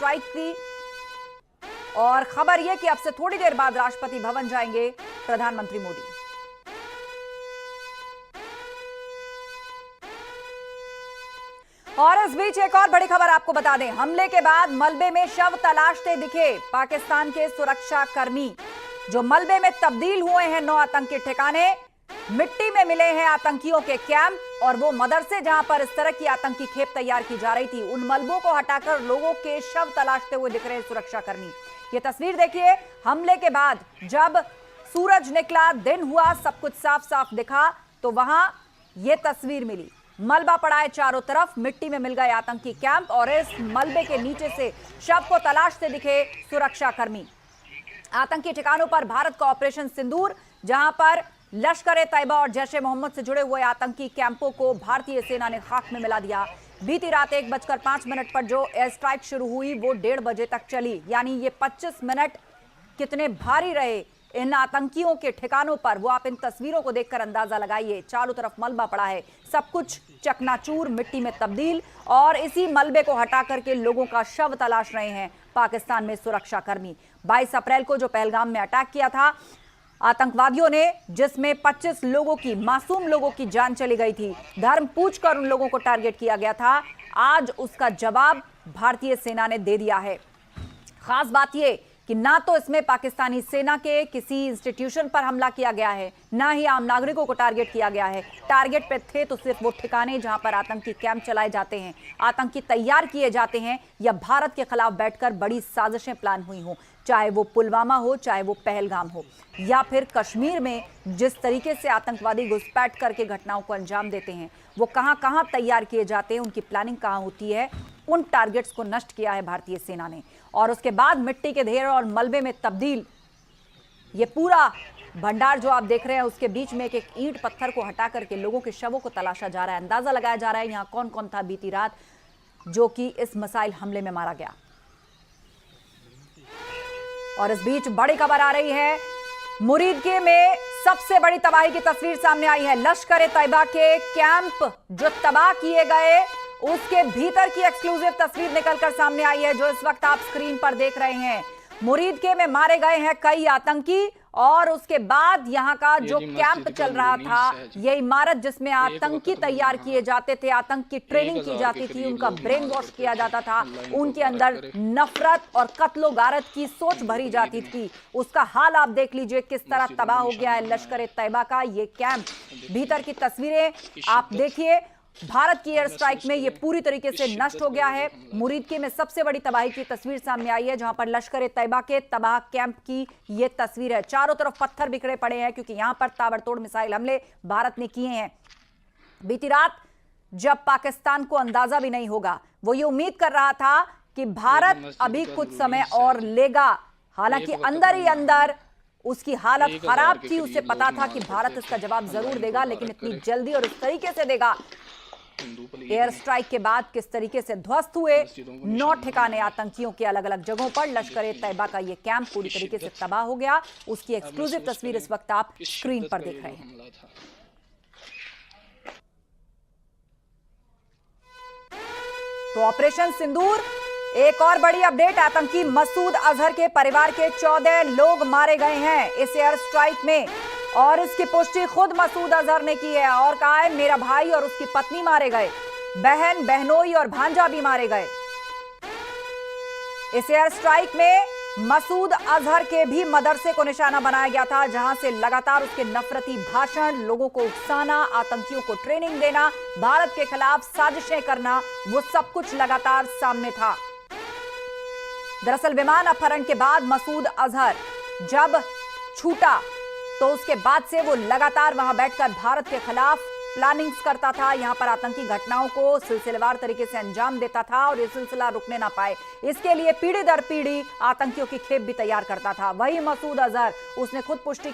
Strike की। और खबर यह कि अब से थोड़ी देर बाद राष्ट्रपति भवन जाएंगे प्रधानमंत्री मोदी। और इस बीच एक और बड़ी खबर आपको बता दें, हमले के बाद मलबे में शव तलाशते दिखे पाकिस्तान के सुरक्षा कर्मी। जो मलबे में तब्दील हुए हैं 9 आतंकी ठिकाने, मिट्टी में मिले हैं आतंकियों के कैंप, और वो मदरसे जहां पर इस तरह की आतंकी खेप तैयार की जा रही थी, उन मलबों को हटाकर लोगों के शव तलाशते हुए दिख रहे हैं सुरक्षा कर्मी। ये तस्वीर देखिए, हमले के बाद जब सूरज निकला, दिन हुआ, सब कुछ साफ साफ दिखा, तो वहां ये तस्वीर मिली। मलबा पड़ा है चारों तरफ, मिट्टी में मिल गए आतंकी कैंप, और इस मलबे के नीचे से शव को तलाशते दिखे सुरक्षा कर्मी। आतंकी ठिकानों पर भारत का ऑपरेशन सिंदूर, जहां पर लश्कर-ए-तैयबा और जैश-ए-मोहम्मद से जुड़े हुए आतंकी कैंपों को भारतीय सेना ने खाक में मिला दिया। बीती रात 1:05 पर जो एयर स्ट्राइक शुरू हुई वो 1:30 बजे तक चली, यानी ये 25 मिनट कितने भारी रहे इन आतंकियों के ठिकानों पर, वो आप इन तस्वीरों को देखकर अंदाजा लगाइए। चारों तरफ मलबा पड़ा है, सब कुछ चकनाचूर, मिट्टी में तब्दील, और इसी मलबे को हटा करके लोगों का शव तलाश रहे हैं पाकिस्तान में सुरक्षा कर्मी। 22 अप्रैल को जो पहलगाम में अटैक किया था आतंकवादियों ने, जिसमें 25 लोगों की, मासूम लोगों की जान चली गई थी, धर्म पूछकर उन लोगों को टारगेट किया गया था, आज उसका जवाब भारतीय सेना ने दे दिया है। खास बात यह कि ना तो इसमें पाकिस्तानी सेना के किसी इंस्टीट्यूशन पर हमला किया गया है, ना ही आम नागरिकों को टारगेट किया गया है। टारगेट पे थे तो सिर्फ वो ठिकाने जहां पर आतंकी कैंप चलाए जाते हैं, आतंकी तैयार किए जाते हैं, या भारत के खिलाफ बैठकर बड़ी साजिशें प्लान हुई हों, चाहे वो पुलवामा हो, चाहे वो पहलगाम हो, या फिर कश्मीर में जिस तरीके से आतंकवादी घुसपैठ करके घटनाओं को अंजाम देते हैं, वो कहां कहां तैयार किए जाते हैं, उनकी प्लानिंग कहां होती है, उन टारगेट्स को नष्ट किया है भारतीय सेना ने। और उसके बाद मिट्टी के ढेर और मलबे में तब्दील, ये पूरा भंडार जो आप देख रहे हैं, उसके बीच में एक एक ईंट पत्थर को हटा करके लोगों के शवों को तलाशा जा रहा है। अंदाजा लगाया जा रहा है यहां कौन कौन था बीती रात जो कि इस मिसाइल हमले में मारा गया। और इस बीच बड़ी खबर आ रही है, मुरीदके में सबसे बड़ी तबाही की तस्वीर सामने आई है। लश्कर-ए-तैयबा के कैंप जो तबाह किए गए, उसके भीतर की एक्सक्लूसिव तस्वीर निकलकर सामने आई है, जो इस वक्त आप स्क्रीन पर देख रहे हैं। मुरीदके में मारे गए हैं कई आतंकी, और उसके बाद यहां का जो कैंप चल रहा था, ये इमारत जिसमें आतंकी तैयार किए जाते थे, आतंक की ट्रेनिंग की जाती थी, उनका ब्रेन वॉश किया जाता था, उनके अंदर नफरत और कत्लो गारत की सोच भरी जाती थी, उसका हाल आप देख लीजिए किस तरह तबाह हो गया है लश्कर-ए-तैयबा का ये कैंप। भीतर की तस्वीरें आप देखिए, भारत की एयर स्ट्राइक में यह पूरी तरीके से नष्ट हो गया है। मुरीदके में सबसे बड़ी तबाही की तस्वीर सामने आई है, जहां पर लश्कर-ए-तैयबा के तबाह कैंप की यह तस्वीर है। चारों तरफ पत्थर बिखरे पड़े हैं, क्योंकि यहां पर ताबड़तोड़ मिसाइल हमले भारत ने किए हैं। बीती रात जब पाकिस्तान को अंदाजा भी नहीं होगा, वो ये उम्मीद कर रहा था कि भारत अभी कुछ समय और लेगा, हालांकि अंदर ही अंदर उसकी हालत खराब थी, उसे पता था कि भारत इसका जवाब जरूर देगा, लेकिन इतनी जल्दी और इस तरीके से देगा। एयर स्ट्राइक के बाद किस तरीके से ध्वस्त हुए 9 ठिकाने आतंकियों के अलग अलग जगहों पर, लश्कर-ए-तैयबा का यह कैंप पूरी तरीके से तबाह हो गया। उसकी एक्सक्लूसिव तस्वीर इस वक्त आप स्क्रीन पर देख रहे हैं। तो ऑपरेशन सिंदूर, एक और बड़ी अपडेट, आतंकी मसूद अजहर के परिवार के 14 लोग मारे गए हैं इस एयर स्ट्राइक में, और इसकी पुष्टि खुद मसूद अजहर ने की है, और कहा है मेरा भाई और उसकी पत्नी मारे गए, बहन, बहनोई और भांजा भी मारे गए। इस एयर स्ट्राइक में मसूद अजहर के भी मदरसे को निशाना बनाया गया था, जहां से लगातार उसके नफरती भाषण, लोगों को उकसाना, आतंकियों को ट्रेनिंग देना, भारत के खिलाफ साजिशें करना, वो सब कुछ लगातार सामने था। दरअसल विमान अपहरण के बाद मसूद अजहर जब छूटा, तो उसके बाद से वो लगातार वहां बैठकर भारत के खिलाफ प्लानिंग्स करता था, यहां पर आतंकी घटनाओं को सिलसिलेवार तरीके से अंजाम देता था, और ये सिलसिला रुकने ना पाए, इसके लिए पीढ़ी दर पीढ़ी आतंकियों की खेप भी तैयार करता था। वही मसूद अजहर, उसने खुद पुष्टि की